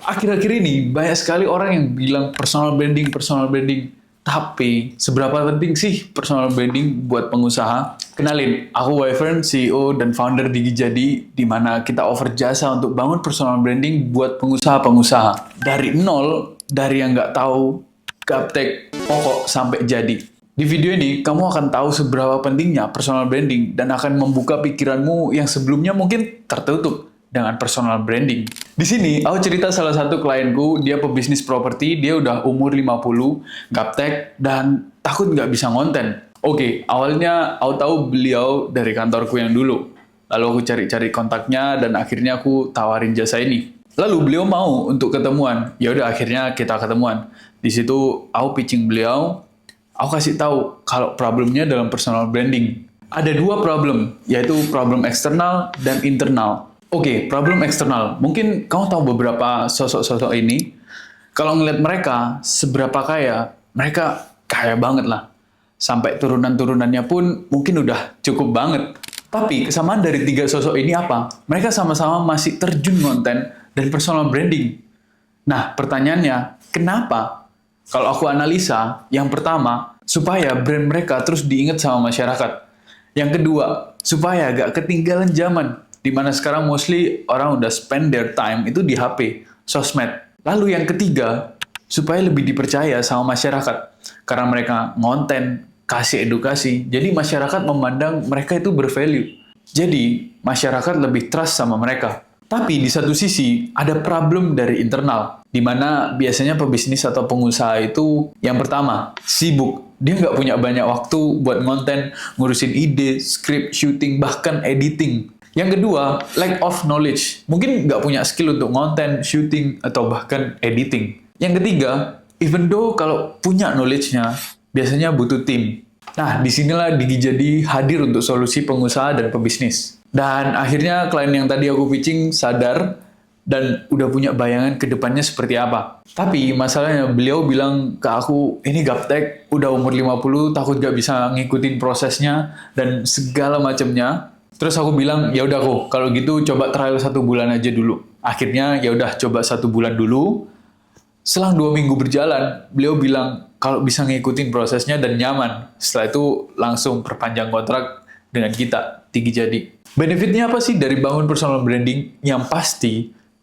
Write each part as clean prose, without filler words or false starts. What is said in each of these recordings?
Akhir-akhir ini banyak sekali orang yang bilang personal branding, personal branding. Tapi seberapa penting sih personal branding buat pengusaha? Kenalin, aku Wyvern, CEO dan founder Digijadi, di mana kita offer jasa untuk bangun personal branding buat pengusaha-pengusaha. Dari nol, dari yang nggak tahu, gaptek, pokok sampai jadi. Di video ini, kamu akan tahu seberapa pentingnya personal branding dan akan membuka pikiranmu yang sebelumnya mungkin tertutup dengan personal branding. Di sini, aku cerita salah satu klienku, dia pebisnis properti, dia udah umur 50, gaptek, dan takut nggak bisa ngonten. Oke, awalnya aku tahu beliau dari kantorku yang dulu. Lalu aku cari-cari kontaknya, dan akhirnya aku tawarin jasa ini. Lalu beliau mau untuk ketemuan. Ya udah, akhirnya kita ketemuan. Di situ, aku pitching beliau, aku kasih tahu kalau problemnya dalam personal branding. Ada dua problem, yaitu problem eksternal dan internal. Oke, problem eksternal. Mungkin kamu tahu beberapa sosok-sosok ini. Kalau ngeliat mereka, seberapa kaya, mereka kaya banget lah. Sampai turunan-turunannya pun mungkin udah cukup banget. Tapi kesamaan dari tiga sosok ini apa? Mereka sama-sama masih terjun konten dan personal branding. Nah, pertanyaannya, kenapa? Kalau aku analisa, yang pertama, supaya brand mereka terus diingat sama masyarakat. Yang kedua, supaya gak ketinggalan zaman, di mana sekarang mostly orang udah spend their time itu di HP, sosmed. Lalu yang ketiga, supaya lebih dipercaya sama masyarakat. Karena mereka ngonten, kasih edukasi, jadi masyarakat memandang mereka itu bervalue. Jadi, masyarakat lebih trust sama mereka. Tapi di satu sisi, ada problem dari internal, di mana biasanya pebisnis atau pengusaha itu, yang pertama, sibuk. Dia nggak punya banyak waktu buat ngonten, ngurusin ide, script, shooting, bahkan editing. Yang kedua, lack of knowledge. Mungkin nggak punya skill untuk ngonten, shooting, atau bahkan editing. Yang ketiga, even though kalau punya knowledge-nya, biasanya butuh tim. Nah, disinilah Digijadi hadir untuk solusi pengusaha dan pebisnis. Dan akhirnya klien yang tadi aku pitching sadar dan udah punya bayangan ke depannya seperti apa. Tapi masalahnya beliau bilang ke aku, ini gaptek, udah umur 50, takut gak bisa ngikutin prosesnya, dan segala macamnya. Terus aku bilang, ya udah kok, kalau gitu coba trial 1 bulan aja dulu. Akhirnya ya udah coba 1 bulan dulu. Selang 2 minggu berjalan, beliau bilang kalau bisa ngikutin prosesnya dan nyaman. Setelah itu langsung perpanjang kontrak dengan kita, Digijadi. Benefitnya apa sih dari bangun personal branding? Yang pasti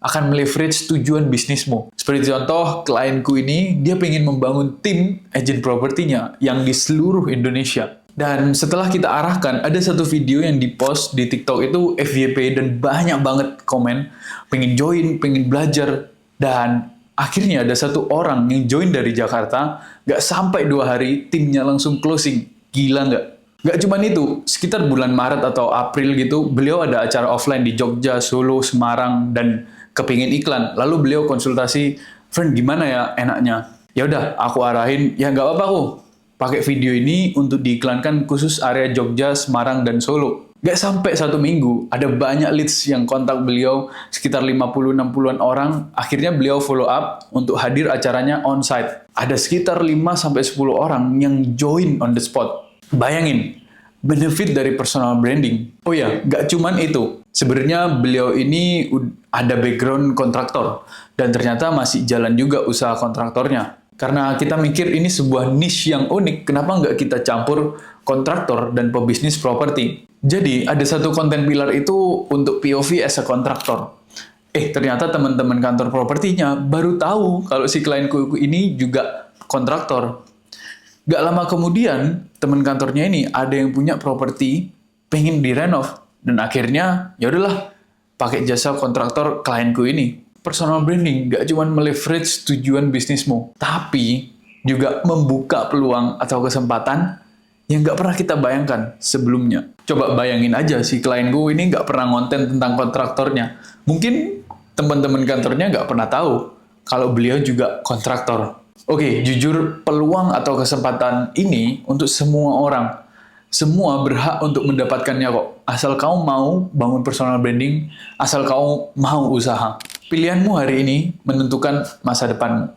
akan meleverage tujuan bisnismu. Seperti contoh, klienku ini, dia pengen membangun tim agent propertinya yang di seluruh Indonesia. Dan setelah kita arahkan, ada satu video yang dipost di TikTok itu FYP dan banyak banget komen, pengen join, pengen belajar, dan akhirnya ada satu orang yang join dari Jakarta, gak sampai 2 hari, timnya langsung closing. Gila nggak? Gak cuma itu, sekitar bulan Maret atau April gitu, beliau ada acara offline di Jogja, Solo, Semarang, dan kepingin iklan. Lalu beliau konsultasi, "Friend, gimana ya enaknya?" Ya udah, aku arahin, ya nggak apa-apa kok. Pakai video ini untuk diiklankan khusus area Jogja, Semarang, dan Solo. Gak sampai 1 minggu, ada banyak leads yang kontak beliau, sekitar 50-60an orang. Akhirnya beliau follow up untuk hadir acaranya on-site. Ada sekitar 5-10 orang yang join on the spot. Bayangin, benefit dari personal branding. Oh ya, gak cuman itu. Sebenarnya beliau ini ada background kontraktor, dan ternyata masih jalan juga usaha kontraktornya. Karena kita mikir ini sebuah niche yang unik, kenapa nggak kita campur kontraktor dan pebisnis properti? Jadi, ada satu konten pilar itu untuk POV as a kontraktor. Ternyata teman-teman kantor propertinya baru tahu kalau si klienku ini juga kontraktor. Gak lama kemudian, teman kantornya ini ada yang punya properti, pengen direnov, dan akhirnya, ya udahlah, pakai jasa kontraktor klienku ini. Personal branding gak cuma meleverage tujuan bisnismu, tapi juga membuka peluang atau kesempatan yang gak pernah kita bayangkan sebelumnya. Coba bayangin aja si klienku ini gak pernah ngonten tentang kontraktornya. Mungkin teman-teman kantornya gak pernah tahu kalau beliau juga kontraktor. Oke, jujur peluang atau kesempatan ini untuk semua orang. Semua berhak untuk mendapatkannya kok. Asal kamu mau bangun personal branding, asal kamu mau usaha. Pilihanmu hari ini menentukan masa depanmu.